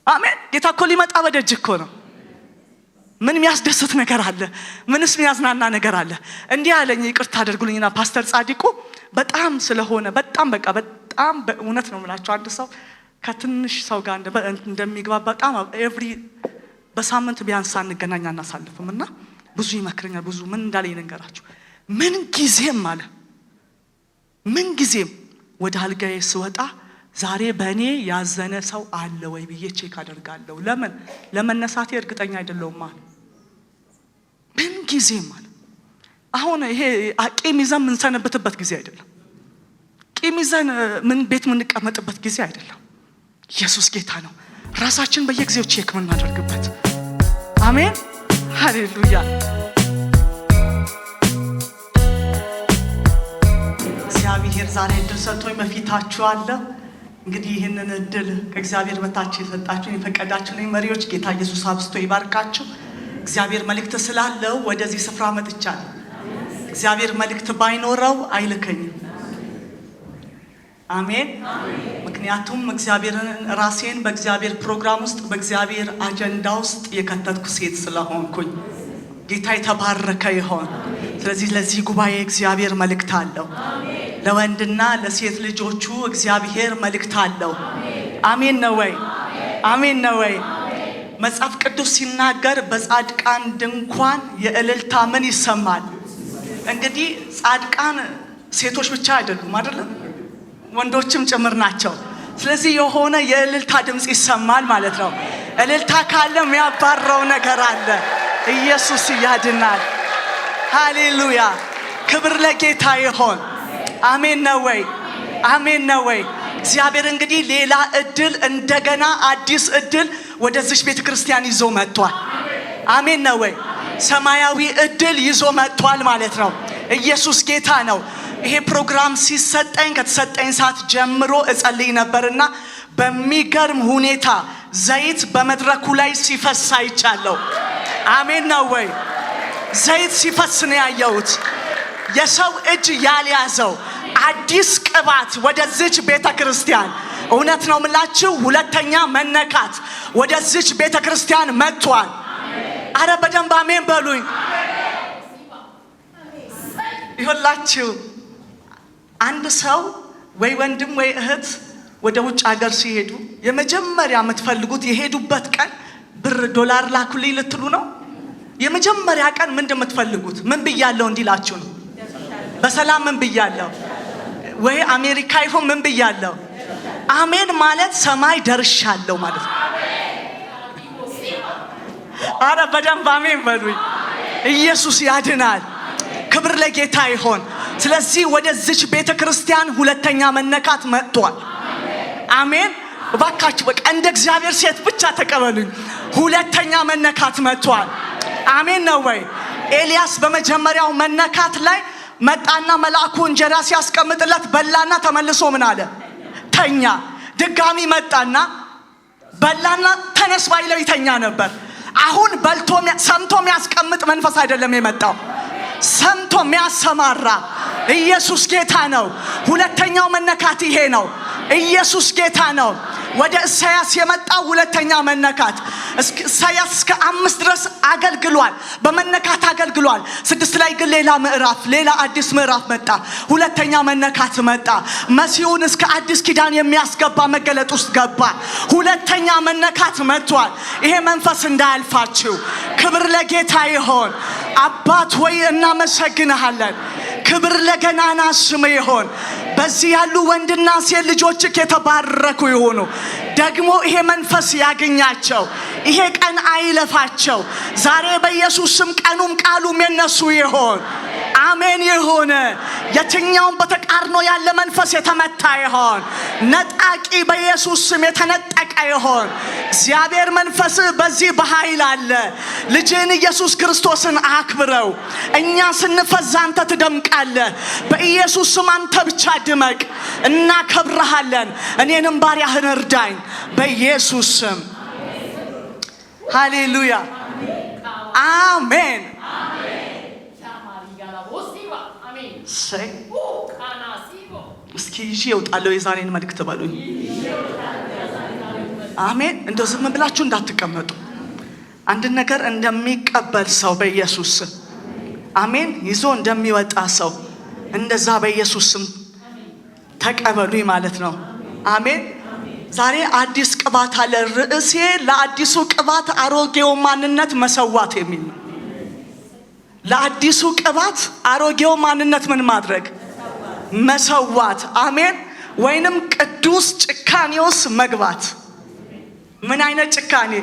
አሜን። ጌታ እኮ ሊመጣ በደጅ እኮ ነው። ምን የሚያስደስት ነገር አለ? ምንስ የሚያዝናና ነገር አለ? እንዲህ አለኝ፣ ይቅርታ አድርጉልኝና ፓስተር ጻድቁ በጣም ስለሆነ በጣም በቃ በጣም በእውነት ነው የምላችሁ፣ አንድ ሰው ከትንሽ ሰው ጋር እንደሚግባባ በጣም ኤቭሪ በሳምንት ቢያንስ አንገናኛ እናሳልፍምና ብዙ ይመክረኛል። ብዙ ምን እንዳለኝ ልንገራችሁ። ምን ጊዜም አለ ምን ጊዜም ወደ አልጋዬ ስወጣ ዛሬ በእኔ ያዘነ ሰው አለ ወይ ብዬ ቼክ አደርጋለሁ። ለምን ለመነሳቴ እርግጠኛ አይደለሁም አለ። ምን ጊዜም አለ። አሁን ይሄ ቂም ይዘን የምንሰነበትበት ጊዜ አይደለም። ቂም ይዘን ምን ቤት የምንቀመጥበት ጊዜ አይደለም። ኢየሱስ ጌታ ነው። ራሳችን በየጊዜው ቼክ የምናደርግበት። አሜን ሃሌሉያ። እግዚአብሔር ዛሬ እድል ሰጥቶኝ በፊታችሁ አለ። እንግዲህ ይህንን እድል ከእግዚአብሔር በታች የሰጣችሁኝ የፈቀዳችሁልኝ መሪዎች ጌታ ኢየሱስ አብዝቶ ይባርካችሁ። እግዚአብሔር መልእክት ስላለው ወደዚህ ስፍራ መጥቻለሁ። እግዚአብሔር መልእክት ባይኖረው አይልከኝም። አሜን። ምክንያቱም እግዚአብሔርን ራሴን በእግዚአብሔር ፕሮግራም ውስጥ በእግዚአብሔር አጀንዳ ውስጥ የከተትኩ ሴት ስለሆንኩኝ ጌታ የተባረከ ይሆን። ስለዚህ ለዚህ ጉባኤ እግዚአብሔር መልእክት አለው። ለወንድና ለሴት ልጆቹ እግዚአብሔር መልእክት አለው። አሜን ነው ወይ? አሜን ነው ወይ? መጽሐፍ ቅዱስ ሲናገር በጻድቃን ድንኳን የእልልታ ምን ይሰማል? እንግዲህ ጻድቃን ሴቶች ብቻ አይደሉም አይደለም፣ ወንዶችም ጭምር ናቸው። ስለዚህ የሆነ የእልልታ ድምጽ ይሰማል ማለት ነው። እልልታ ካለ የሚያባረው ነገር አለ። ኢየሱስ ያድናል። ሃሌሉያ። ክብር ለጌታ ይሆን። አሜን ነው ወይ? አሜን ነው ወይ? እግዚአብሔር እንግዲህ ሌላ እድል እንደገና አዲስ እድል ወደዚህ ቤተክርስቲያን ይዞ መጥቷል። አሜን ነው ወይ? ሰማያዊ እድል ይዞ መጥቷል ማለት ነው። ኢየሱስ ጌታ ነው። ይሄ ፕሮግራም ሲሰጠኝ ከተሰጠኝ ሰዓት ጀምሮ እጸልይ ነበርና በሚገርም ሁኔታ ዘይት በመድረኩ ላይ ሲፈስ አይቻለሁ። አሜን ነው ወይ? ዘይት ሲፈስ ነው ያየሁት። የሰው እጅ ያልያዘው አዲስ ቅባት ወደዚች ቤተክርስቲያን እውነት ነው የምላችሁ፣ ሁለተኛ መነካት ወደዚች ቤተክርስቲያን መጥቷል። አረ በደንብ አሜን በሉኝ። ይሁላችሁ አንድ ሰው ወይ ወንድም ወይ እህት ወደ ውጭ ሀገር ሲሄዱ የመጀመሪያ የምትፈልጉት የሄዱበት ቀን ብር ዶላር ላኩልኝ ልትሉ ነው። የመጀመሪያ ቀን ምን እንደምትፈልጉት ምን ብያለሁ እንዲላችሁ ነው። በሰላም ምን ብያለሁ ወይ አሜሪካ ይሁን ምን ብያለሁ። አሜን ማለት ሰማይ ደርሻለሁ ማለት ነው። አረ በደንብ አሜን በሉኝ። ኢየሱስ ያድናል። ክብር ለጌታ ይሆን። ስለዚህ ወደዚች ቤተክርስቲያን ሁለተኛ መነካት መጥቷል። አሜን። እባካችሁ በቃ እንደ እግዚአብሔር ሴት ብቻ ተቀበሉኝ። ሁለተኛ መነካት መጥቷል። አሜን ነው ወይ? ኤልያስ በመጀመሪያው መነካት ላይ መጣና መልአኩ እንጀራ ሲያስቀምጥለት በላና ተመልሶ ምን አለ? ተኛ። ድጋሚ መጣና በላና ተነስ ባይለው ይተኛ ነበር። አሁን በልቶ ሰምቶ የሚያስቀምጥ መንፈስ አይደለም የመጣው፣ ሰምቶ የሚያሰማራ ኢየሱስ ጌታ ነው። ሁለተኛው መነካት ይሄ ነው። ኢየሱስ ጌታ ነው። ወደ ኢሳያስ የመጣው ሁለተኛ መነካት ኢሳያስ እስከ 5 ድረስ አገልግሏል፣ በመነካት አገልግሏል። 6 ላይ ግን ሌላ ምዕራፍ ሌላ አዲስ ምዕራፍ መጣ። ሁለተኛ መነካት መጣ። መሲሁን እስከ አዲስ ኪዳን የሚያስገባ መገለጥ ውስጥ ገባ። ሁለተኛ መነካት መጥቷል። ይሄ መንፈስ እንዳያልፋችሁ። ክብር ለጌታ ይሆን። አባት ወይ እናመሰግንሃለን። ክብር ለገናና ስም ይሆን። በዚህ ያሉ ወንድና ሴት ልጆች የተባረኩ ይሆኑ። ደግሞ ይሄ መንፈስ ያገኛቸው። ይሄ ቀን አይለፋቸው። ዛሬ በኢየሱስ ስም ቀኑም ቃሉም የነሱ ይሆን። አሜን ይሁን። የትኛውም በተቃርኖ ያለ መንፈስ የተመታ ይሆን። ነጣቂ በኢየሱስ ስም የተነጠቀ ይሆን። እግዚአብሔር መንፈስ በዚህ በኃይል አለ። ልጅን ኢየሱስ ክርስቶስን አክብረው። እኛ ስንፈዛ አንተ ትደምቃለህ። በኢየሱስ ስም አንተ ብቻ ድመቅ። እናከብርሃለን። እኔንም ባሪያህን እርዳኝ በኢየሱስ ስም። ሃሌሉያ አሜን። እስኪ ይዤ እወጣለሁ የዛሬን መልእክት በሉኝ። አሜን። እንደው ዝም ብላችሁ እንዳትቀመጡ። አንድ ነገር እንደሚቀበል ሰው በኢየሱስ ስም አሜን ይዞ እንደሚወጣ ሰው እንደዛ በኢየሱስ ስም ተቀበሉኝ ማለት ነው። አሜን። ዛሬ አዲስ ቅባት አለ። ርዕሴ ለአዲሱ ቅባት አሮጌው ማንነት መሰዋት የሚል ነው። ለአዲሱ ቅባት አሮጌው ማንነት ምን ማድረግ? መሰዋት። አሜን። ወይንም ቅዱስ ጭካኔውስ መግባት። ምን አይነት ጭካኔ?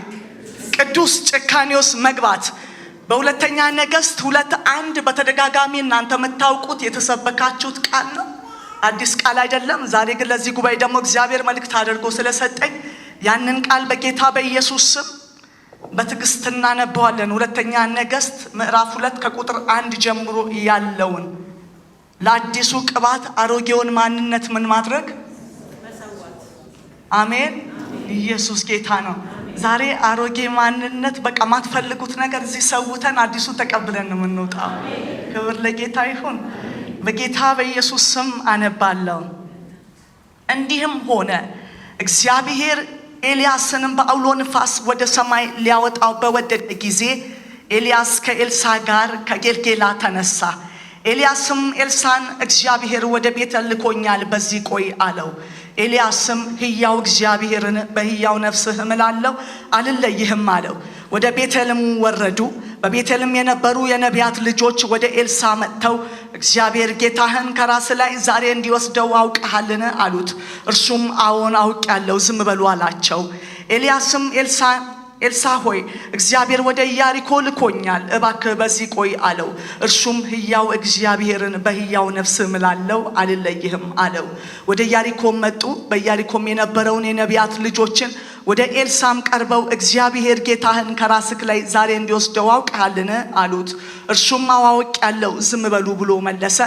ቅዱስ ጭካኔውስ መግባት። በሁለተኛ ነገሥት 2:1 በተደጋጋሚ እናንተ የምታውቁት የተሰበካችሁት ቃል ነው። አዲስ ቃል አይደለም። ዛሬ ግን ለዚህ ጉባኤ ደግሞ እግዚአብሔር መልእክት አድርጎ ስለሰጠኝ ያንን ቃል በጌታ በኢየሱስ ስም በትዕግስት እናነበዋለን። ሁለተኛ ነገሥት ምዕራፍ 2 ከቁጥር 1 ጀምሮ ያለውን ለአዲሱ ቅባት አሮጌውን ማንነት ምን ማድረግ? መሰዋት። አሜን። ኢየሱስ ጌታ ነው። ዛሬ አሮጌ ማንነት በቃ ማትፈልጉት ነገር እዚህ ሰውተን አዲሱ ተቀብለን ነው የምንወጣው። ክብር ለጌታ ይሁን። በጌታ በኢየሱስ ስም አነባለሁ። እንዲህም ሆነ እግዚአብሔር ኤልያስንም በአውሎ ንፋስ ወደ ሰማይ ሊያወጣው በወደደ ጊዜ ኤልያስ ከኤልሳ ጋር ከጌልጌላ ተነሳ። ኤልያስም ኤልሳን እግዚአብሔር ወደ ቤቴል ልኮኛል፣ በዚህ ቆይ አለው። ኤልያስም ሕያው እግዚአብሔርን በሕያው ነፍስህ እምላለሁ አልለይህም አለው። ወደ ቤቴልም ወረዱ። በቤቴልም የነበሩ የነቢያት ልጆች ወደ ኤልሳ መጥተው እግዚአብሔር ጌታህን ከራስ ላይ ዛሬ እንዲወስደው አውቀሃልን አሉት። እርሱም አዎን አውቄአለሁ፣ ዝም በሉ አላቸው። ኤልያስም ኤልሳ ሆይ እግዚአብሔር ወደ ኢያሪኮ ልኮኛል፣ እባክህ በዚህ ቆይ አለው። እርሱም ሕያው እግዚአብሔርን በሕያው ነፍስህ እምላለሁ አልለይህም አለው። ወደ ኢያሪኮም መጡ። በኢያሪኮም የነበረውን የነቢያት ልጆችን ወደ ኤልሳም ቀርበው እግዚአብሔር ጌታህን ከራስህ ላይ ዛሬ እንዲወስደው አውቀሃልን አሉት። እርሱም አውቄአለሁ፣ ዝም በሉ ብሎ መለሰ።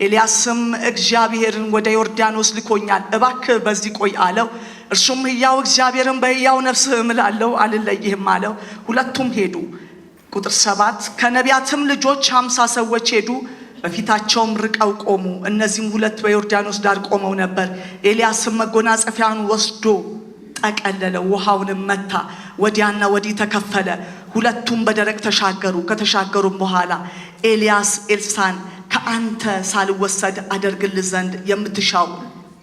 ኤልያስም እግዚአብሔርን ወደ ዮርዳኖስ ልኮኛል፣ እባክህ በዚህ ቆይ አለው። እርሱም ሕያው እግዚአብሔርን በሕያው ነፍስህ እምላለሁ አልለይህም አለው። ሁለቱም ሄዱ። ቁጥር 7 ከነቢያትም ልጆች 50 ሰዎች ሄዱ፣ በፊታቸውም ርቀው ቆሙ። እነዚህም ሁለት በዮርዳኖስ ዳር ቆመው ነበር። ኤልያስም መጎናጸፊያን ወስዶ ጠቀለለው፣ ውሃውንም መታ፣ ወዲያና ወዲህ ተከፈለ። ሁለቱም በደረቅ ተሻገሩ። ከተሻገሩም በኋላ ኤልያስ ኤልሳን ከአንተ ሳልወሰድ አደርግልህ ዘንድ የምትሻው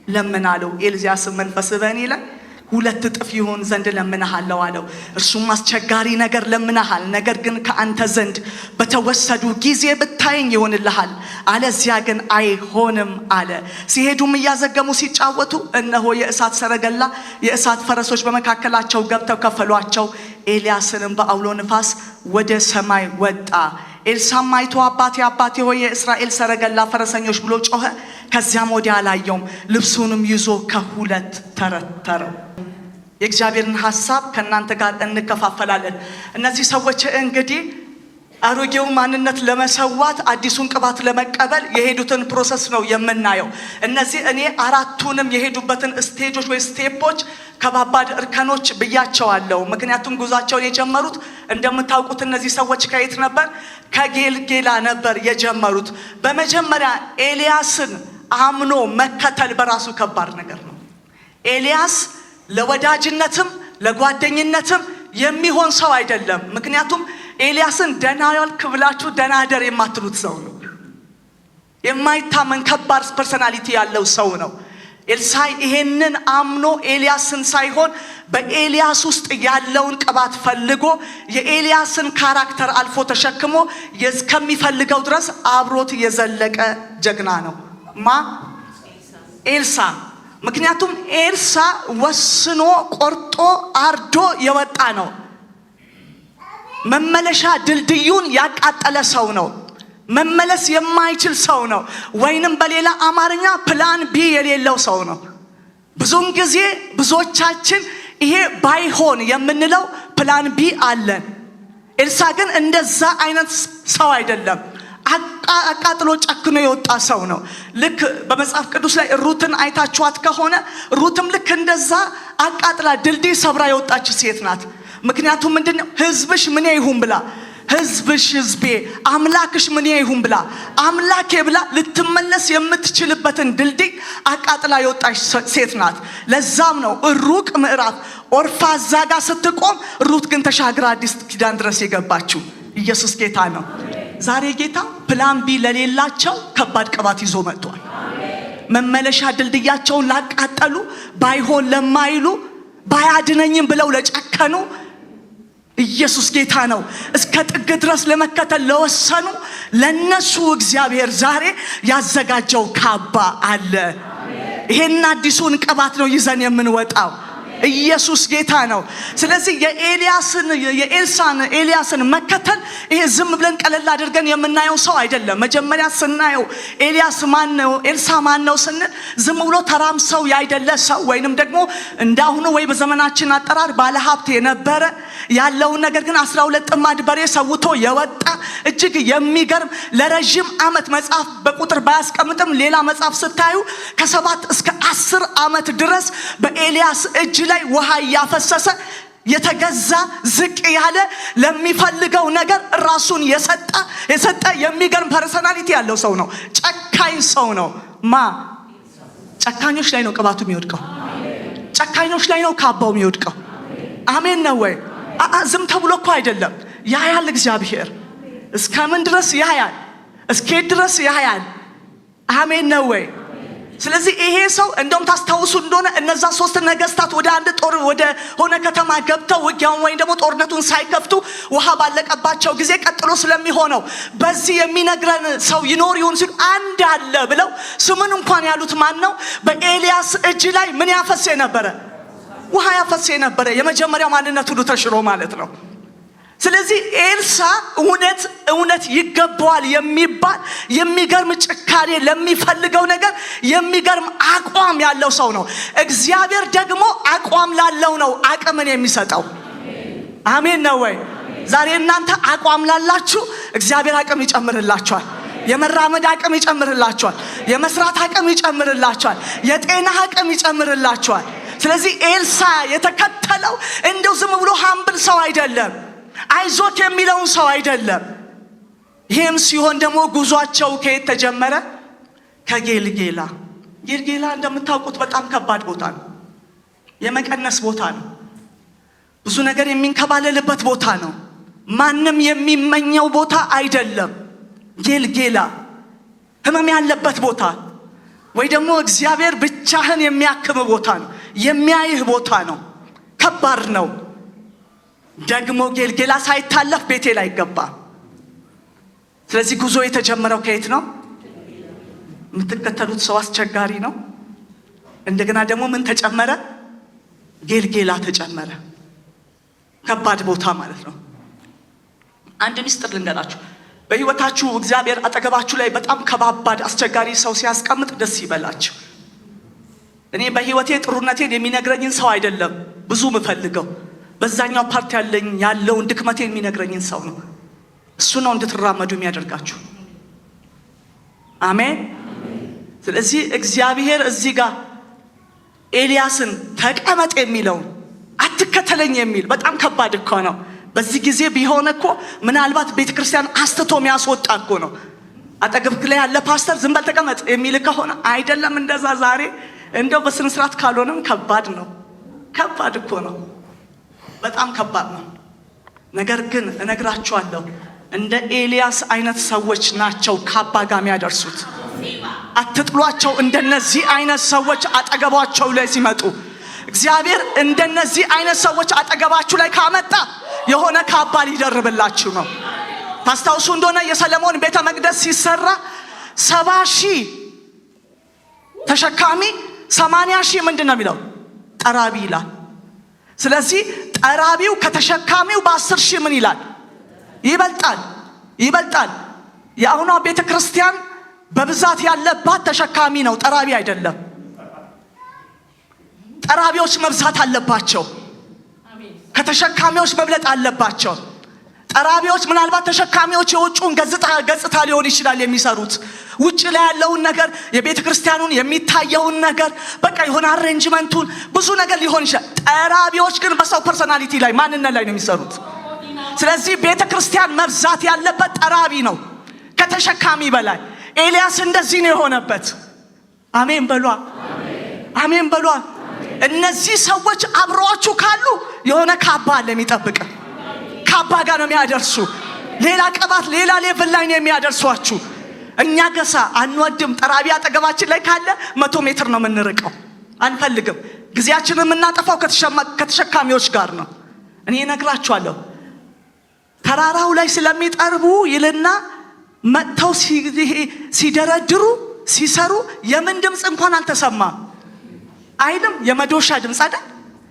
ለምን አለው። ኤልያስም መንፈስህ በእኔ ላይ 2 እጥፍ ይሆን ዘንድ ለምንሃለሁ አለው። እርሱም አስቸጋሪ ነገር ለምንሃል፣ ነገር ግን ከአንተ ዘንድ በተወሰዱ ጊዜ ብታየኝ ይሆንልሃል፣ አለዚያ ግን አይሆንም አለ። ሲሄዱም እያዘገሙ ሲጫወቱ እነሆ የእሳት ሰረገላ የእሳት ፈረሶች በመካከላቸው ገብተው ከፈሏቸው። ኤልያስንም በአውሎ ንፋስ ወደ ሰማይ ወጣ። ኤልሳም አይቶ አባቴ አባቴ ሆይ የእስራኤል ሰረገላ ፈረሰኞች ብሎ ጮኸ። ከዚያም ወዲያ አላየውም። ልብሱንም ይዞ ከሁለት ተረተረው። የእግዚአብሔርን ሐሳብ ከእናንተ ጋር እንከፋፈላለን። እነዚህ ሰዎች እንግዲህ አሮጌው ማንነት ለመሰዋት አዲሱን ቅባት ለመቀበል የሄዱትን ፕሮሰስ ነው የምናየው። እነዚህ እኔ አራቱንም የሄዱበትን ስቴጆች ወይ ስቴፖች ከባባድ እርከኖች ብያቸዋለሁ። ምክንያቱም ጉዟቸውን የጀመሩት እንደምታውቁት እነዚህ ሰዎች ከየት ነበር? ከጌልጌላ ነበር የጀመሩት። በመጀመሪያ ኤልያስን አምኖ መከተል በራሱ ከባድ ነገር ነው። ኤልያስ ለወዳጅነትም ለጓደኝነትም የሚሆን ሰው አይደለም። ምክንያቱም ኤልያስን ደህና ዋልክ ብላችሁ ደህና አደር የማትሉት ሰው ነው። የማይታመን ከባድ ፐርሰናሊቲ ያለው ሰው ነው። ኤልሳ ይሄንን አምኖ ኤልያስን ሳይሆን በኤልያስ ውስጥ ያለውን ቅባት ፈልጎ የኤልያስን ካራክተር አልፎ ተሸክሞ እስከሚፈልገው ድረስ አብሮት የዘለቀ ጀግና ነው። ኤልሳ። ምክንያቱም ኤልሳ ወስኖ ቆርጦ አርዶ የወጣ ነው። መመለሻ ድልድዩን ያቃጠለ ሰው ነው። መመለስ የማይችል ሰው ነው። ወይንም በሌላ አማርኛ ፕላን ቢ የሌለው ሰው ነው። ብዙውን ጊዜ ብዙዎቻችን ይሄ ባይሆን የምንለው ፕላን ቢ አለን። ኤልሳ ግን እንደዛ አይነት ሰው አይደለም። አቃጥሎ ጨክኖ የወጣ ሰው ነው። ልክ በመጽሐፍ ቅዱስ ላይ ሩትን አይታችኋት ከሆነ ሩትም ልክ እንደዛ አቃጥላ ድልድይ ሰብራ የወጣች ሴት ናት። ምክንያቱም ምንድነው? ህዝብሽ ምን ይሁን ብላ ሕዝብሽ ሕዝቤ አምላክሽ ምን ይሁን ብላ አምላኬ ብላ ልትመለስ የምትችልበትን ድልድይ አቃጥላ የወጣች ሴት ናት። ለዛም ነው ሩቅ ምዕራፍ ኦርፋ እዛ ጋር ስትቆም ሩት ግን ተሻግራ አዲስ ኪዳን ድረስ የገባችው። ኢየሱስ ጌታ ነው። ዛሬ ጌታ ፕላን ቢ ለሌላቸው ከባድ ቅባት ይዞ መጥቷል። መመለሻ ድልድያቸውን ላቃጠሉ፣ ባይሆን ለማይሉ፣ ባያድነኝም ብለው ለጨከኑ ኢየሱስ ጌታ ነው። እስከ ጥግ ድረስ ለመከተል ለወሰኑ ለነሱ እግዚአብሔር ዛሬ ያዘጋጀው ካባ አለ። ይሄን አዲሱን ቅባት ነው ይዘን የምንወጣው። ኢየሱስ ጌታ ነው። ስለዚህ ኤልያስን መከተል ይሄ ዝም ብለን ቀለል አድርገን የምናየው ሰው አይደለም። መጀመሪያ ስናየው ኤልያስ ማን ነው ኤልሳ ማን ነው ስንል ዝም ብሎ ተራም ሰው ያይደለ ሰው ወይንም ደግሞ እንዳሁኑ ወይ በዘመናችን አጠራር ባለ ሀብት የነበረ ያለውን ነገር ግን 12 ጥማድ በሬ ሰውቶ የወጣ እጅግ የሚገርም ለረጅም ዓመት መጽሐፍ በቁጥር ባያስቀምጥም ሌላ መጽሐፍ ስታዩ ከ7 እስከ 10 ዓመት ድረስ በኤልያስ እጅ ላይ ውሃ ያፈሰሰ የተገዛ ዝቅ ያለ ለሚፈልገው ነገር ራሱን የሰጠ የሚገርም ፐርሰናሊቲ ያለው ሰው ነው። ጨካኝ ሰው ነው። ጨካኞች ላይ ነው ቅባቱ የሚወድቀው። ጨካኞች ላይ ነው ካባው የሚወድቀው። አሜን ነው ወይ? ዝም ተብሎ እኮ አይደለም። ያያል እግዚአብሔር። እስከምን ድረስ ያያል? እስከት ድረስ ያያል። አሜን ነው ወይ? ስለዚህ ይሄ ሰው እንደውም ታስታውሱ እንደሆነ እነዛ 3 ነገስታት ወደ አንድ ጦር ወደ ሆነ ከተማ ገብተው ውጊያውን ወይም ደግሞ ጦርነቱን ሳይከፍቱ ውሃ ባለቀባቸው ጊዜ ቀጥሎ ስለሚሆነው በዚህ የሚነግረን ሰው ይኖር ይሁን ሲሉ አንድ አለ ብለው ስሙን እንኳን ያሉት ማን ነው? በኤልያስ እጅ ላይ ምን ያፈስ የነበረ ውሃ ያፈስ የነበረ የመጀመሪያው ማንነት ሁሉ ተሽሮ ማለት ነው። ስለዚህ ኤልሳ እውነት ይገባዋል የሚባል የሚገርም ጭካኔ ለሚፈልገው ነገር የሚገርም አቋም ያለው ሰው ነው። እግዚአብሔር ደግሞ አቋም ላለው ነው አቅምን የሚሰጠው። አሜን ነው ወይ? ዛሬ እናንተ አቋም ላላችሁ እግዚአብሔር አቅም ይጨምርላችኋል። የመራመድ አቅም ይጨምርላችኋል። የመስራት አቅም ይጨምርላችኋል። የጤና አቅም ይጨምርላችኋል። ስለዚህ ኤልሳ የተከተለው እንደው ዝም ብሎ ሃምብል ሰው አይደለም። አይዞክ የሚለውን ሰው አይደለም። ይሄም ሲሆን ደግሞ ጉዟቸው ከየት ተጀመረ? ከጌልጌላ። ጌልጌላ እንደምታውቁት በጣም ከባድ ቦታ ነው። የመቀነስ ቦታ ነው። ብዙ ነገር የሚንከባለልበት ቦታ ነው። ማንም የሚመኘው ቦታ አይደለም። ጌልጌላ ህመም ያለበት ቦታ ወይ ደግሞ እግዚአብሔር ብቻህን የሚያክም ቦታ ነው። የሚያይህ ቦታ ነው። ከባድ ነው። ደግሞ ጌልጌላ ሳይታለፍ ቤቴል አይገባም። ስለዚህ ጉዞ የተጀመረው ከየት ነው? የምትከተሉት ሰው አስቸጋሪ ነው። እንደገና ደግሞ ምን ተጨመረ? ጌልጌላ ተጨመረ። ከባድ ቦታ ማለት ነው። አንድ ሚስጥር ልንገራችሁ። በህይወታችሁ እግዚአብሔር አጠገባችሁ ላይ በጣም ከባባድ አስቸጋሪ ሰው ሲያስቀምጥ ደስ ይበላችሁ። እኔ በህይወቴ ጥሩነቴን የሚነግረኝን ሰው አይደለም ብዙ ምፈልገው፣ በዛኛው ፓርት ያለውን ድክመቴን የሚነግረኝን ሰው ነው። እሱ ነው እንድትራመዱ የሚያደርጋችሁ። አሜን። ስለዚህ እግዚአብሔር እዚህ ጋር ኤልያስን ተቀመጥ የሚለውን አትከተለኝ የሚል በጣም ከባድ እኮ ነው። በዚህ ጊዜ ቢሆን እኮ ምናልባት ቤተክርስቲያን አስተቶ የሚያስወጣ እኮ ነው። አጠገብክ ላይ ያለ ፓስተር ዝም በል ተቀመጥ የሚል ከሆነ አይደለም እንደዛ። ዛሬ እንደው በስነ ስርዓት ካልሆነም ከባድ ነው። ከባድ እኮ ነው። በጣም ከባድ ነው። ነገር ግን እነግራችኋለሁ እንደ ኤልያስ አይነት ሰዎች ናቸው ካባ ጋር የሚያደርሱት። አትጥሏቸው። እንደነዚህ አይነት ሰዎች አጠገባቸው ላይ ሲመጡ እግዚአብሔር እንደነዚህ አይነት ሰዎች አጠገባችሁ ላይ ካመጣ የሆነ ካባ ሊደርብላችሁ ነው። ታስታውሱ እንደሆነ የሰለሞን ቤተ መቅደስ ሲሰራ 70,000 ተሸካሚ 80,000 ምንድን ነው የሚለው? ጠራቢ ይላል። ስለዚህ ጠራቢው ከተሸካሚው በ10,000 ምን ይላል? ይበልጣል። የአሁኗ ቤተ ክርስቲያን በብዛት ያለባት ተሸካሚ ነው፣ ጠራቢ አይደለም። ጠራቢዎች መብዛት አለባቸው። ከተሸካሚዎች መብለጥ አለባቸው። ጠራቢዎች ምናልባት ተሸካሚዎች የውጭውን ገጽታ ሊሆን ይችላል የሚሰሩት፣ ውጭ ላይ ያለውን ነገር የቤተ ክርስቲያኑን የሚታየውን ነገር በቃ የሆነ አሬንጅመንቱን ብዙ ነገር ሊሆን ይችላል። ጠራቢዎች ግን በሰው ፐርሰናሊቲ ላይ ማንነት ላይ ነው የሚሰሩት። ስለዚህ ቤተ ክርስቲያን መብዛት ያለበት ጠራቢ ነው ከተሸካሚ በላይ። ኤልያስ እንደዚህ ነው የሆነበት። አሜን በሏ፣ አሜን በሏ። እነዚህ ሰዎች አብረዋችሁ ካሉ የሆነ ካባ አለ የሚጠብቅ፣ ካባ ጋር ነው የሚያደርሱ። ሌላ ቅባት፣ ሌላ ሌቭል ላይ ነው የሚያደርሷችሁ። እኛ ገሳ አንወድም። ጠራቢ አጠገባችን ላይ ካለ 100 ሜትር ነው የምንርቀው፣ አንፈልግም። ጊዜያችንን የምናጠፋው ከተሸካሚዎች ጋር ነው። እኔ እነግራችኋለሁ፣ ተራራው ላይ ስለሚጠርቡ ይልና መጥተው ሲደረድሩ ሲሰሩ የምን ድምፅ እንኳን አልተሰማም አይልም? የመዶሻ ድምፅ አይደል?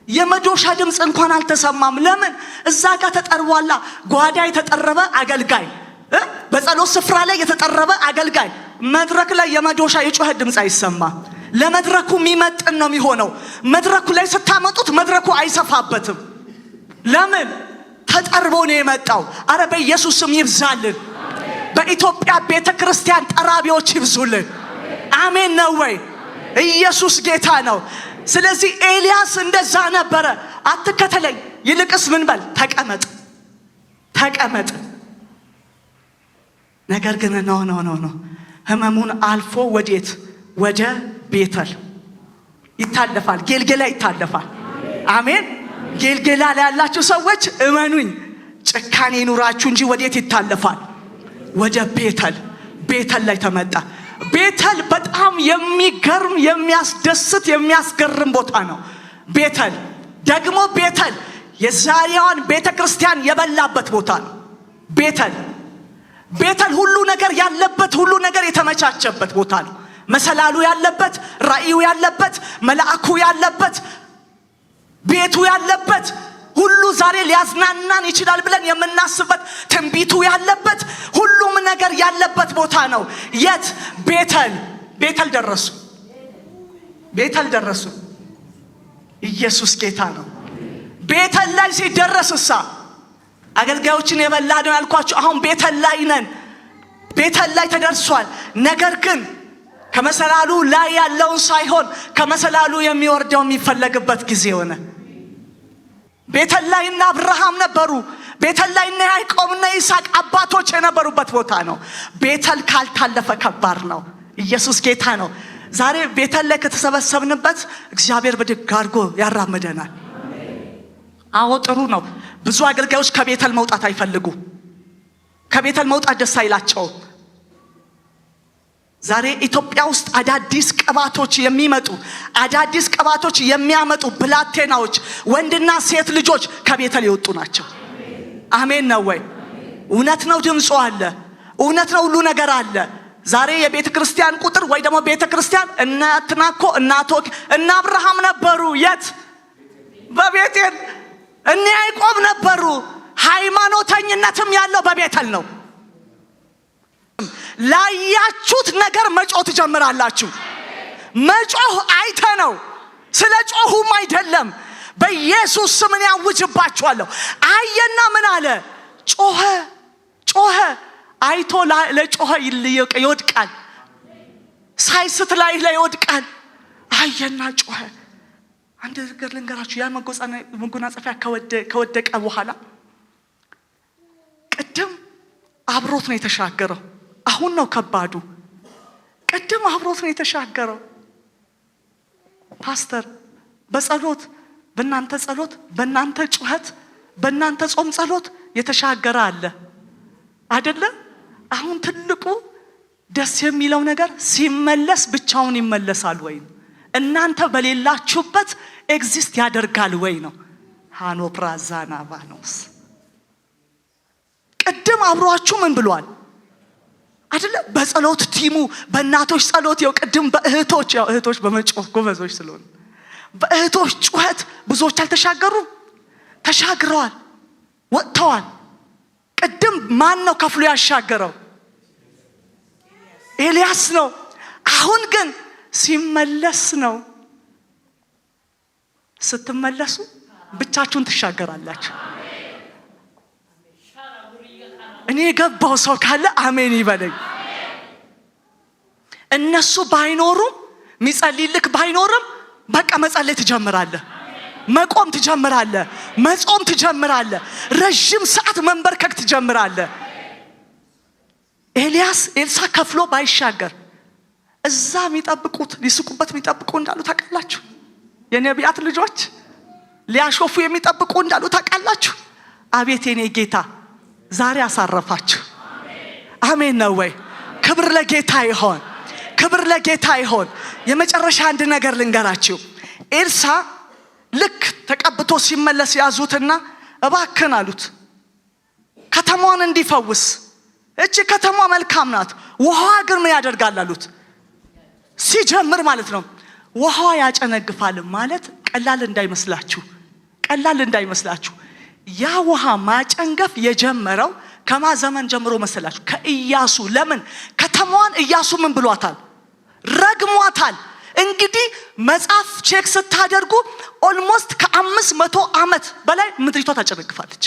የመዶሻ ድምፅ እንኳን አልተሰማም። ለምን? እዛ ጋር ተጠርቧላ። ጓዳ የተጠረበ አገልጋይ፣ በጸሎት ስፍራ ላይ የተጠረበ አገልጋይ መድረክ ላይ የመዶሻ የጩኸት ድምፅ አይሰማም። ለመድረኩ የሚመጥን ነው የሚሆነው። መድረኩ ላይ ስታመጡት መድረኩ አይሰፋበትም። ለምን? ተጠርቦ ነው የመጣው። አረ በኢየሱስ ስም ይብዛልን። በኢትዮጵያ ቤተ ክርስቲያን ጠራቢዎች ይብዙልን። አሜን ነው ወይ? ኢየሱስ ጌታ ነው። ስለዚህ ኤልያስ እንደዛ ነበረ። አትከተለኝ፣ ይልቅስ ምን በል? ተቀመጥ፣ ተቀመጥ። ነገር ግን ኖ ህመሙን አልፎ ወዴት? ወደ ቤተል ይታለፋል። ጌልጌላ ይታለፋል። አሜን። ጌልጌላ ላይ ያላችሁ ሰዎች እመኑኝ፣ ጭካኔ ኑራችሁ እንጂ ወዴት ይታለፋል? ወደ ቤተል። ቤተል ላይ ተመጣ። ቤተል በጣም የሚገርም የሚያስደስት የሚያስገርም ቦታ ነው። ቤተል ደግሞ ቤተል የዛሬዋን ቤተ ክርስቲያን የበላበት ቦታ ነው። ቤተል ሁሉ ነገር ያለበት፣ ሁሉ ነገር የተመቻቸበት ቦታ ነው። መሰላሉ ያለበት፣ ራእዩ ያለበት፣ መልአኩ ያለበት፣ ቤቱ ያለበት፣ ሁሉ ዛሬ ሊያዝናናን ይችላል ብለን የምናስበት ትንቢቱ ያለበት፣ ሁሉም ነገር ያለበት ቦታ ነው። የት? ቤተል። ቤተል ደረሱ። ቤተል ደረሱ። ኢየሱስ ጌታ ነው። ቤተል ላይ ሲደረስሳ አገልጋዮችን የበላ ነው ያልኳችሁ። አሁን ቤተል ላይ ነን። ቤተል ላይ ተደርሷል። ነገር ግን ከመሰላሉ ላይ ያለውን ሳይሆን ከመሰላሉ የሚወርደው የሚፈለግበት ጊዜ ሆነ። ቤተል ላይ እና አብርሃም ነበሩ። ቤተል ላይ እና ያዕቆብና ይስሐቅ አባቶች የነበሩበት ቦታ ነው። ቤተል ካልታለፈ ከባድ ነው። ኢየሱስ ጌታ ነው። ዛሬ ቤተል ላይ ከተሰበሰብንበት እግዚአብሔር በድግ አድርጎ ያራምደናል። አዎ ጥሩ ነው። ብዙ አገልጋዮች ከቤተል መውጣት አይፈልጉ። ከቤተል መውጣት ደስ አይላቸውም። ዛሬ ኢትዮጵያ ውስጥ አዳዲስ ቅባቶች የሚመጡ አዳዲስ ቅባቶች የሚያመጡ ብላቴናዎች ወንድና ሴት ልጆች ከቤተል የወጡ ናቸው። አሜን ነው ወይ? እውነት ነው። ድምፁ አለ። እውነት ነው። ሁሉ ነገር አለ። ዛሬ የቤተ ክርስቲያን ቁጥር ወይ ደግሞ ቤተ ክርስቲያን እናትናኮ እናቶክ እና አብርሃም ነበሩ። የት? በቤቴል። እነ ያዕቆብ ነበሩ። ሃይማኖተኝነትም ያለው በቤተል ነው። ላያችሁት ነገር መጮህ ትጀምራላችሁ። መጮህ አይተ ነው፣ ስለ ጮሁም አይደለም። በኢየሱስ ስም ያውጅባችኋለሁ። አየና ምን አለ? ጮኸ። አይቶ ለጮኸ ይወድቃል። ሳይስት ላይ ይወድቃል። አየና ጮኸ። አንድ ነገር ልንገራችሁ። ያ መጎናጸፊያ ከወደቀ በኋላ ቅድም አብሮት ነው የተሻገረው። አሁን ነው ከባዱ። ቅድም አብሮት ነው የተሻገረው። ፓስተር በጸሎት በእናንተ ጸሎት፣ በእናንተ ጩኸት፣ በእናንተ ጾም ጸሎት የተሻገረ አለ አይደለ? አሁን ትልቁ ደስ የሚለው ነገር ሲመለስ ብቻውን ይመለሳል ወይ? እናንተ በሌላችሁበት ኤግዚስት ያደርጋል ወይ ነው። ሃኖ ፕራዛና ባኖስ ቅድም አብሯችሁ ምን ብሏል አይደለ? በጸሎት ቲሙ በእናቶች ጸሎት ያው ቅድም በእህቶች ያው እህቶች በመጮህ ጎበዞች ስለሆነ በእህቶች ጩኸት ብዙዎች አልተሻገሩም። ተሻግረዋል፣ ወጥተዋል። ቅድም ማን ነው ከፍሎ ያሻገረው? ኤልያስ ነው። አሁን ግን ሲመለስ ነው። ስትመለሱ ብቻችሁን ትሻገራላችሁ። እኔ የገባው ሰው ካለ አሜን ይበለኝ። እነሱ ባይኖሩም ሚጸልይልክ ባይኖርም በቃ መጸለይ ትጀምራለህ። መቆም ትጀምራለህ። መጾም ትጀምራለህ። ረጅም ሰዓት መንበርከክ ትጀምራለህ። ኤልሳ ከፍሎ ባይሻገር እዛ የሚጠብቁት ሊስቁበት የሚጠብቁ እንዳሉ ታውቃላችሁ። የነቢያት ልጆች ሊያሾፉ የሚጠብቁ እንዳሉ ታውቃላችሁ። አቤት የኔ ጌታ ዛሬ አሳረፋችሁ። አሜን ነው ወይ? ክብር ለጌታ ይሆን፣ ክብር ለጌታ ይሆን። የመጨረሻ አንድ ነገር ልንገራችሁ። ኤልሳ ልክ ተቀብቶ ሲመለስ ያዙትና እባክን አሉት ከተማዋን እንዲፈውስ። እቺ ከተማ መልካም ናት፣ ውሃ ግን ምን ያደርጋል አሉት። ሲጀምር ማለት ነው ውሃ ያጨነግፋል ማለት ቀላል እንዳይመስላችሁ፣ ቀላል እንዳይመስላችሁ። ያ ውሃ ማጨንገፍ የጀመረው ከማ ዘመን ጀምሮ መሰላችሁ? ከኢያሱ። ለምን? ከተማዋን ኢያሱ ምን ብሏታል? ረግሟታል። እንግዲህ መጽሐፍ ቼክ ስታደርጉ ኦልሞስት ከ500 ዓመት በላይ ምድሪቷ ታጨነግፋለች።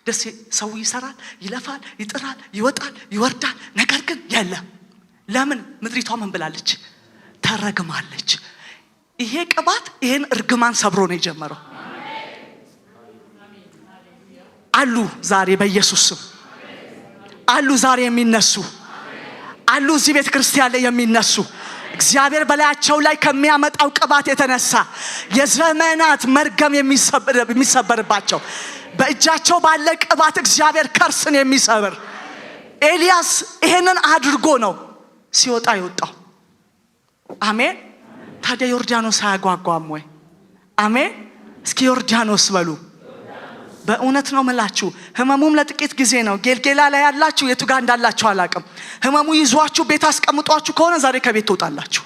ደስ ሰው ይሰራል፣ ይለፋል፣ ይጥራል፣ ይወጣል፣ ይወርዳል። ነገር ግን የለም። ለምን? ምድሪቷ ምን ብላለች? ተረግማለች። ይሄ ቅባት ይሄን እርግማን ሰብሮ ነው የጀመረው። አሉ ዛሬ በኢየሱስ ስም አሉ ዛሬ የሚነሱ አሉ እዚህ ቤተ ክርስቲያን ላይ የሚነሱ እግዚአብሔር በላያቸው ላይ ከሚያመጣው ቅባት የተነሳ የዘመናት መርገም የሚሰበርባቸው በእጃቸው ባለ ቅባት እግዚአብሔር ከርስን የሚሰብር። ኤልያስ ይሄንን አድርጎ ነው ሲወጣ የወጣው። አሜን። ታዲያ ዮርዳኖስ አያጓጓም ወይ? አሜን። እስኪ ዮርዳኖስ በሉ። በእውነት ነው ምላችሁ። ህመሙም ለጥቂት ጊዜ ነው። ጌልጌላ ላይ ያላችሁ የቱ ጋር እንዳላችሁ አላቅም። ህመሙ ይዟችሁ ቤት አስቀምጧችሁ ከሆነ ዛሬ ከቤት ትወጣላችሁ።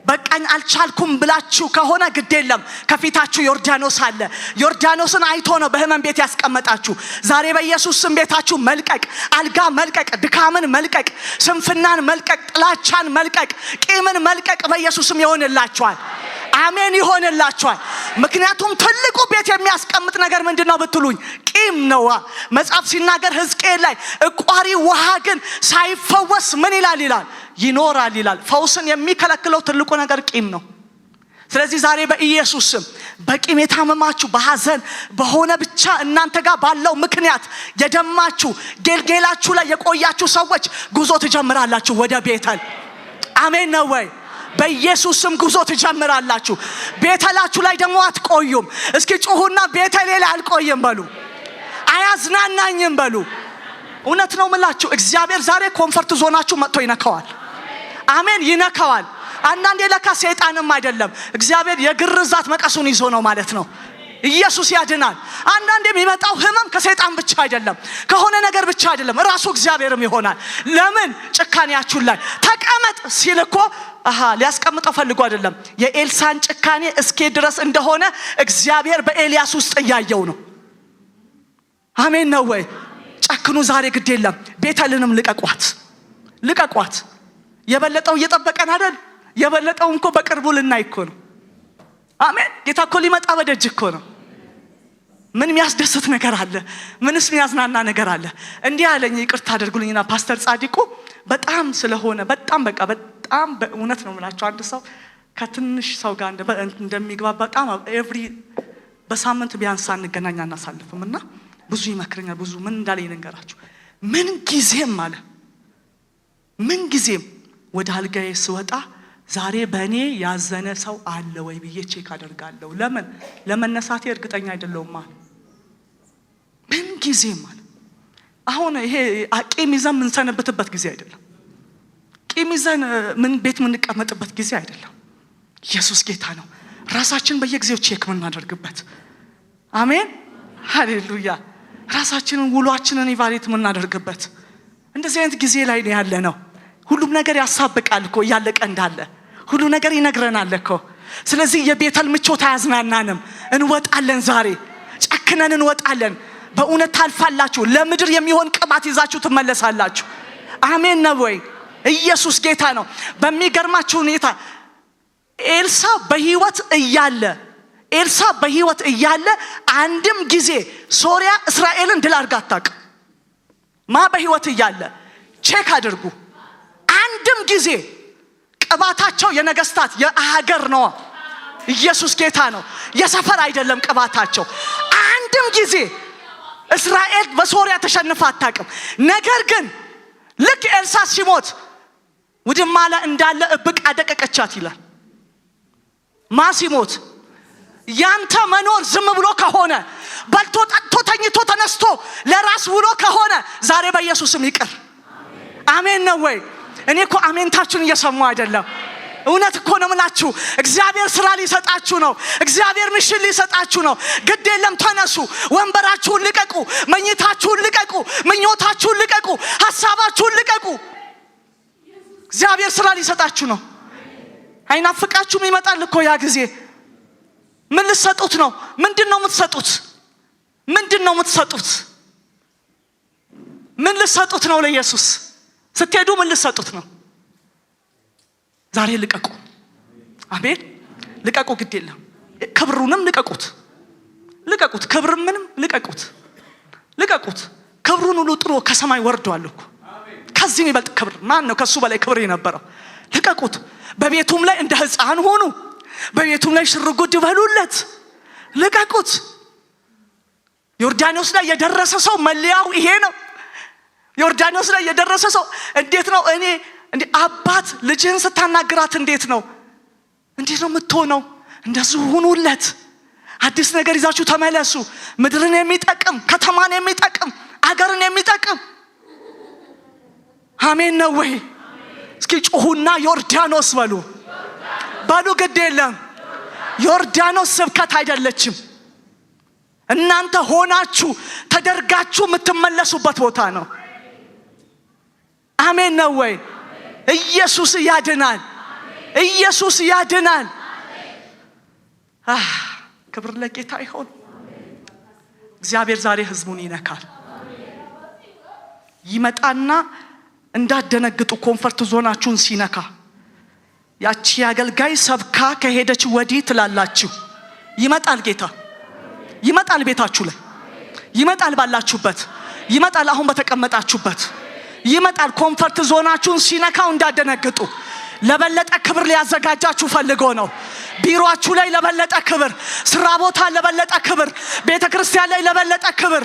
በቃኝ አልቻልኩም ብላችሁ ከሆነ ግድ የለም፣ ከፊታችሁ ዮርዳኖስ አለ። ዮርዳኖስን አይቶ ነው በህመም ቤት ያስቀመጣችሁ። ዛሬ በኢየሱስ ስም ቤታችሁ መልቀቅ፣ አልጋ መልቀቅ፣ ድካምን መልቀቅ፣ ስንፍናን መልቀቅ፣ ጥላቻን መልቀቅ፣ ቂምን መልቀቅ በኢየሱስ ስም ይሆንላችኋል። አሜን ይሆንላችኋል። ምክንያቱም ትልቁ ቤት የሚያስቀምጥ ነገር ምንድነው ብትሉኝ ቂም ነው። መጽሐፍ ሲናገር ሕዝቅኤል ላይ እቋሪ ውሃ ግን ሳይፈወስ ምን ይላል ይኖራል ይላል። ፈውስን የሚከለክለው ትልቁ ነገር ቂም ነው። ስለዚህ ዛሬ በኢየሱስ ስም በቂም የታመማችሁ በሐዘን በሆነ ብቻ እናንተ ጋር ባለው ምክንያት የደማችሁ ጌልጌላችሁ ላይ የቆያችሁ ሰዎች ጉዞ ትጀምራላችሁ ወደ ቤተል። አሜን ነው ወይ? በኢየሱስ ስም ጉዞ ትጀምራላችሁ። ቤተላችሁ ላይ ደግሞ አትቆዩም። እስኪ ጩሁና ቤተሌ ላይ አልቆይም በሉ። አያዝናናኝም በሉ። እውነት ነው ምላችሁ። እግዚአብሔር ዛሬ ኮምፈርት ዞናችሁ መጥቶ ይነካዋል። አሜን ይነካዋል። አንዳንዴ ለካ ሰይጣንም አይደለም እግዚአብሔር የግርዛት መቀሱን ይዞ ነው ማለት ነው። ኢየሱስ ያድናል። አንዳንዴ የሚመጣው ህመም ከሰይጣን ብቻ አይደለም፣ ከሆነ ነገር ብቻ አይደለም፣ ራሱ እግዚአብሔርም ይሆናል። ለምን? ጭካኔያችሁ ላይ ተቀመጥ ሲልኮ ሊያስቀምጠው ፈልጎ አይደለም። የኤልሳን ጭካኔ እስኪ ድረስ እንደሆነ እግዚአብሔር በኤልያስ ውስጥ እያየው ነው። አሜን ነው ወይ? ጨክኑ ዛሬ ግድ የለም። ቤተልንም ልቀቋት። የበለጠው እየጠበቀን አይደል? የበለጠው እንኮ በቅርቡ ልናይ እኮ ነው። አሜን። ጌታ እኮ ሊመጣ በደጅ እኮ ነው። ምን የሚያስደስት ነገር አለ? ምንስ የሚያዝናና ነገር አለ? እንዲህ አለኝ፣ ይቅርታ አድርጉልኝና ፓስተር ጻድቁ በጣም ስለሆነ በጣም በእውነት ነው የምላችሁ። አንድ ሰው ከትንሽ ሰው ጋር እንደሚግባባ በጣም በሳምንት ቢያንስ አንገናኝ አናሳልፍም እና ብዙ ይመክረኛል። ብዙ ምን እንዳለኝ ልንገራችሁ። ምን ጊዜም ወደ አልጋዬ ስወጣ ዛሬ በእኔ ያዘነ ሰው አለ ወይ ብዬ ቼክ አደርጋለሁ። ለምን? ለመነሳቴ እርግጠኛ አይደለሁም። ምን ጊዜም አሁን ይሄ ቂም ይዘን የምንሰነብትበት ጊዜ አይደለም። ቂም ይዘን ቤት የምንቀመጥበት ጊዜ አይደለም። ኢየሱስ ጌታ ነው። ራሳችን በየጊዜው ቼክ የምናደርግበት። አሜን ሃሌሉያ። ራሳችንን ውሏችንን ኢቫሉዌት የምናደርግበት እንደዚህ አይነት ጊዜ ላይ ነው ያለ ነው። ሁሉም ነገር ያሳብቃል እኮ እያለቀ እንዳለ ሁሉ ነገር ይነግረናል እኮ። ስለዚህ የቤተል ምቾት አያዝናናንም። እንወጣለን፣ ዛሬ ጨክነን እንወጣለን። በእውነት ታልፋላችሁ። ለምድር የሚሆን ቅባት ይዛችሁ ትመለሳላችሁ። አሜን ነው ወይ? ኢየሱስ ጌታ ነው። በሚገርማችሁ ሁኔታ ኤልሳ በህይወት እያለ አንድም ጊዜ ሶሪያ እስራኤልን ድል አድርጋ አታውቅም። በህይወት እያለ ቼክ አድርጉ። አንድም ጊዜ ቅባታቸው የነገስታት የሀገር ነው። ኢየሱስ ጌታ ነው። የሰፈር አይደለም ቅባታቸው። አንድም ጊዜ እስራኤል በሶሪያ ተሸንፋ አታውቅም። ነገር ግን ልክ ኤልሳ ሲሞት ውድማ ላይ እንዳለ እብቅ አደቀቀቻት ይላል። ሲሞት ያንተ መኖር ዝም ብሎ ከሆነ በልቶ ጠጥቶ ተኝቶ ተነስቶ ለራስ ውሎ ከሆነ ዛሬ በኢየሱስም ይቅር። አሜን ነው ወይ? እኔ እኮ አሜንታችሁን እየሰማሁ አይደለም። እውነት እኮ ነው የምላችሁ። እግዚአብሔር ስራ ሊሰጣችሁ ነው። እግዚአብሔር ምሽል ሊሰጣችሁ ነው። ግድ የለም ተነሱ። ወንበራችሁን ልቀቁ፣ መኝታችሁን ልቀቁ፣ ምኞታችሁን ልቀቁ፣ ሐሳባችሁን ልቀቁ። እግዚአብሔር ስራ ሊሰጣችሁ ነው። አይናፍቃችሁም? ይመጣል እኮ ያ ጊዜ። ምን ልትሰጡት ነው? ምንድነው የምትሰጡት? ምንድነው የምትሰጡት? ምን ልትሰጡት ነው? ለኢየሱስ ስትሄዱ ምን ልትሰጡት ነው? ዛሬ ልቀቁ። አሜን። ልቀቁ። ግድ የለም ክብሩንም ልቀቁት። ልቀቁት። ክብሩን ምንም ልቀቁት። ልቀቁት። ክብሩን ሁሉ ጥሎ ከሰማይ ወርዷል እኮ። ከዚህ የሚበልጥ ክብር ማን ነው? ከሱ በላይ ክብር የነበረው። ልቀቁት። በቤቱም ላይ እንደ ሕፃን ሆኑ። በቤቱም ላይ ሽርጉድ በሉለት። ልቀቁት። ዮርዳኖስ ላይ የደረሰ ሰው መለያው ይሄ ነው። ዮርዳኖስ ላይ የደረሰ ሰው እንዴት ነው? እኔ እንዴ አባት ልጅህን ስታናግራት እንዴት ነው የምትሆነው? እንደዚህ ሁኑለት። አዲስ ነገር ይዛችሁ ተመለሱ። ምድርን የሚጠቅም ከተማን የሚጠቅም አገርን የሚጠቅም አሜን ነው ወይ? እስኪ ጮሁና ዮርዳኖስ በሉ። ግድ የለም ዮርዳኖስ ስብከት አይደለችም። እናንተ ሆናችሁ ተደርጋችሁ የምትመለሱበት ቦታ ነው። አሜን ነው ወይ? ኢየሱስ ያድናል። ኢየሱስ ያድናል። ክብር ለጌታ ይሁን። እግዚአብሔር ዛሬ ህዝቡን ይነካል። ይመጣና እንዳደነግጡ ኮምፈርት ዞናችሁን ሲነካ ያቺ አገልጋይ ሰብካ ከሄደች ወዲህ ትላላችሁ። ይመጣል ጌታ። ይመጣል ቤታችሁ ላይ። ይመጣል ባላችሁበት። ይመጣል አሁን በተቀመጣችሁበት። ይመጣል። ኮምፈርት ዞናችሁን ሲነካው እንዳደነግጡ። ለበለጠ ክብር ሊያዘጋጃችሁ ፈልጎ ነው። ቢሮአችሁ ላይ ለበለጠ ክብር፣ ስራ ቦታ ለበለጠ ክብር፣ ቤተክርስቲያን ላይ ለበለጠ ክብር።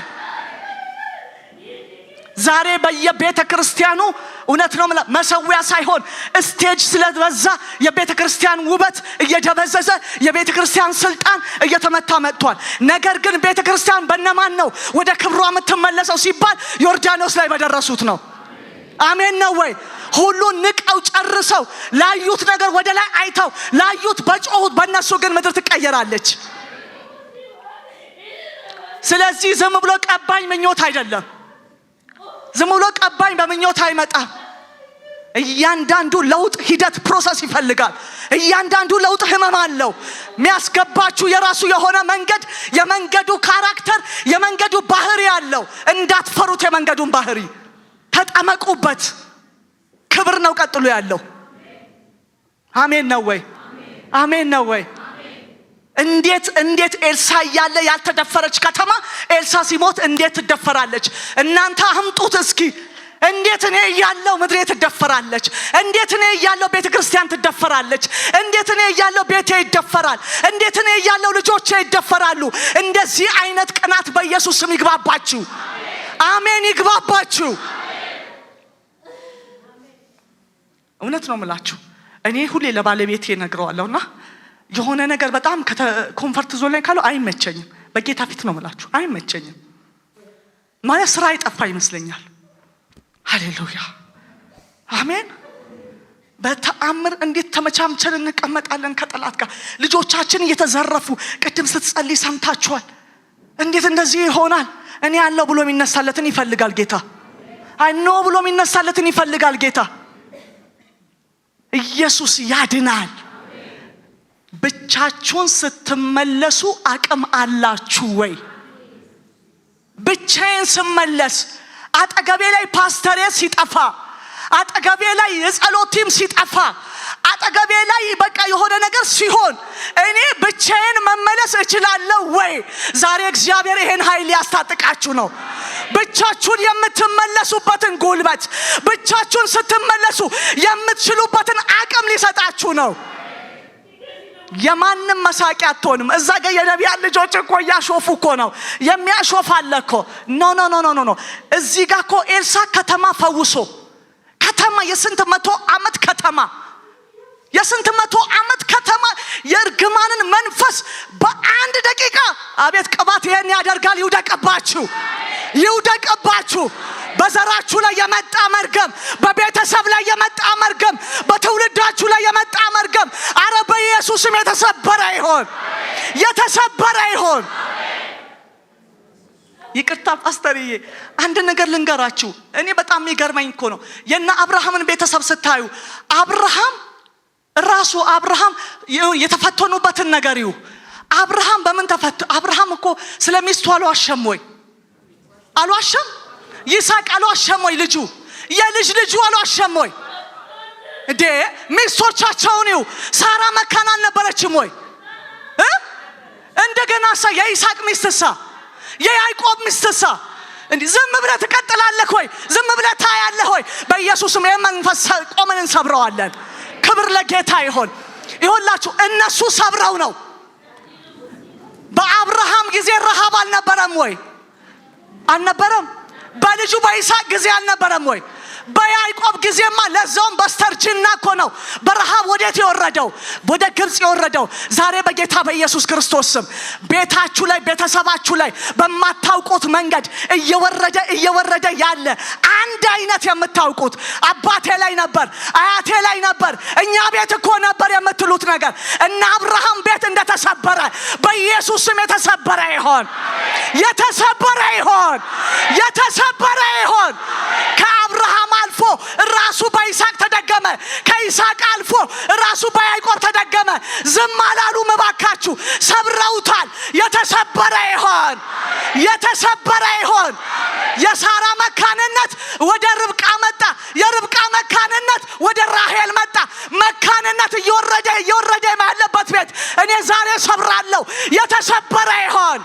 ዛሬ በየቤተክርስቲያኑ እውነት ነው መሰዊያ ሳይሆን ስቴጅ ስለበዛ የቤተክርስቲያን ውበት እየደበዘዘ የቤተክርስቲያን ስልጣን እየተመታ መጥቷል። ነገር ግን ቤተክርስቲያን በእነማን ነው ወደ ክብሯ የምትመለሰው ሲባል ዮርዳኖስ ላይ በደረሱት ነው። አሜን ነው ወይ? ሁሉን ንቀው ጨርሰው ላዩት ነገር ወደ ላይ አይተው ላዩት በጮሁት በእነሱ ግን ምድር ትቀየራለች። ስለዚህ ዝም ብሎ ቀባኝ ምኞት አይደለም። ዝም ብሎ ቀባኝ በምኞት አይመጣም። እያንዳንዱ ለውጥ ሂደት ፕሮሰስ ይፈልጋል። እያንዳንዱ ለውጥ ህመም አለው። የሚያስገባችሁ የራሱ የሆነ መንገድ፣ የመንገዱ ካራክተር፣ የመንገዱ ባህሪ አለው። እንዳትፈሩት የመንገዱን ባህሪ ተጠመቁበት። ክብር ነው ቀጥሎ ያለው። አሜን ነው ወይ? አሜን ነው ወይ? እንዴት ኤልሳ ያለ ያልተደፈረች ከተማ ኤልሳ ሲሞት እንዴት ትደፈራለች? እናንተ አምጡት እስኪ። እንዴት እኔ ያለው ምድሬ ትደፈራለች? እንዴት እኔ ያለው ቤተክርስቲያን ትደፈራለች? እንዴት እኔ ያለው ቤቴ ይደፈራል? እንዴት እኔ ያለው ልጆቼ ይደፈራሉ? እንደዚህ አይነት ቅናት በኢየሱስ ስም ይግባባችሁ። አሜን ይግባባችሁ። እውነት ነው የምላችሁ። እኔ ሁሌ ለባለቤቴ ነግረዋለሁና የሆነ ነገር በጣም ኮምፈርት ዞን ላይ ካለው አይመቸኝም። በጌታ ፊት ነው የምላችሁ አይመቸኝም። ማለት ስራ ይጠፋ ይመስለኛል። ሃሌሉያ አሜን። በተአምር እንዴት ተመቻምቸን እንቀመጣለን ከጠላት ጋር። ልጆቻችን እየተዘረፉ ቅድም ስትጸልይ ሰምታችኋል። እንዴት እንደዚህ ይሆናል? እኔ ያለው ብሎ የሚነሳለትን ይፈልጋል ጌታ። አይኖ ብሎ የሚነሳለትን ይፈልጋል ጌታ። ኢየሱስ ያድናል። ብቻችሁን ስትመለሱ አቅም አላችሁ ወይ? ብቻዬን ስመለስ አጠገቤ ላይ ፓስተሬ ሲጠፋ፣ አጠገቤ ላይ የጸሎት ቲም ሲጠፋ፣ አጠገቤ ላይ በቃ የሆነ ነገር ሲሆን እኔ ብቻዬን መመለስ እችላለሁ ወይ? ዛሬ እግዚአብሔር ይሄን ኃይል ያስታጥቃችሁ ነው። ብቻችሁን የምትመለሱበትን ጉልበት፣ ብቻችሁን ስትመለሱ የምትችሉበትን አቅም ሊሰጣችሁ ነው። የማንም መሳቂያ አትሆንም። እዛ ጋር የነቢያን ልጆች እኮ ያሾፉ እኮ ነው የሚያሾፍ አለ እኮ ኖ እዚህ ጋር እኮ ኤልሳ ከተማ ፈውሶ ከተማ የስንት መቶ ዓመት ከተማ የእርግማንን መንፈስ በአንድ ደቂቃ አቤት ቅባት ይሄን ያደርጋል። ይውደቅባችሁ በዘራችሁ ላይ የመጣ መርገም በቤተሰብ ላይ የመጣ መርገም በትውልዳችሁ ላይ የመጣ መርገም አረ በኢየሱስም የተሰበረ ይሆን ይቅርታ ፓስተርዬ አንድ ነገር ልንገራችሁ እኔ በጣም የሚገርመኝ እኮ ነው የና አብርሃምን ቤተሰብ ስታዩ አብርሃም የተፈተኑበትን ነገር ይሁ አብርሃም በምን ተፈተ አብርሃም እኮ ስለሚስቱ አልዋሸም ይስሐቅ አልዋሸም ወይ ልጁ አልዋሸም ወይ እንዴ ሚስቶቻቸውን ይሁ ሳራ መካን አልነበረችም ወይ እንደገና የይስሐቅ ሚስትሳ የያዕቆብ ሚስትሳ እንዴ ዝም ብለህ ትቀጥላለህ ወይ ዝም ብለህ ታያለህ ወይ በኢየሱስም የመንፈስ ቆመን እንሰብረዋለን ክብር ለጌታ ይሁንላችሁ እነሱ ሰብረው ነው በአብርሃም ጊዜ ረሃብ አልነበረም በልጁ በይስሐቅ ጊዜ አልነበረም ወይ በያዕቆብ ጊዜማ ለዛውም በስተርጅና እኮ ነው በረሃብ ወዴት የወረደው ወደ ግብጽ የወረደው ዛሬ በጌታ በኢየሱስ ክርስቶስ ስም ቤታችሁ ላይ ቤተሰባችሁ ላይ በማታውቁት መንገድ እየወረደ ያለ አንድ አይነት የምታውቁት አባቴ ላይ ነበር አያቴ ላይ ነበር እኛ ቤት እኮ ነበር የምትሉት ነገር እና አብርሃም ቤት እንደተሰበረ በኢየሱስ ስም የተሰበረ ይሆን ከአብርሃም አልፎ ራሱ በይስሐቅ ተደገመ ከይስሐቅ አልፎ ራሱ በያዕቆብ ተደገመ ዝም አላሉ መባካችሁ ሰብረውታል የተሰበረ ይሆን የሳራ መካንነት ወደ ርብቃ መጣ የርብቃ መካንነት ወደ ራሔል መጣ መካንነት እየወረደ ያለበት ቤት እኔ ዛሬ ሰብራለሁ የተሰበረ ይሆን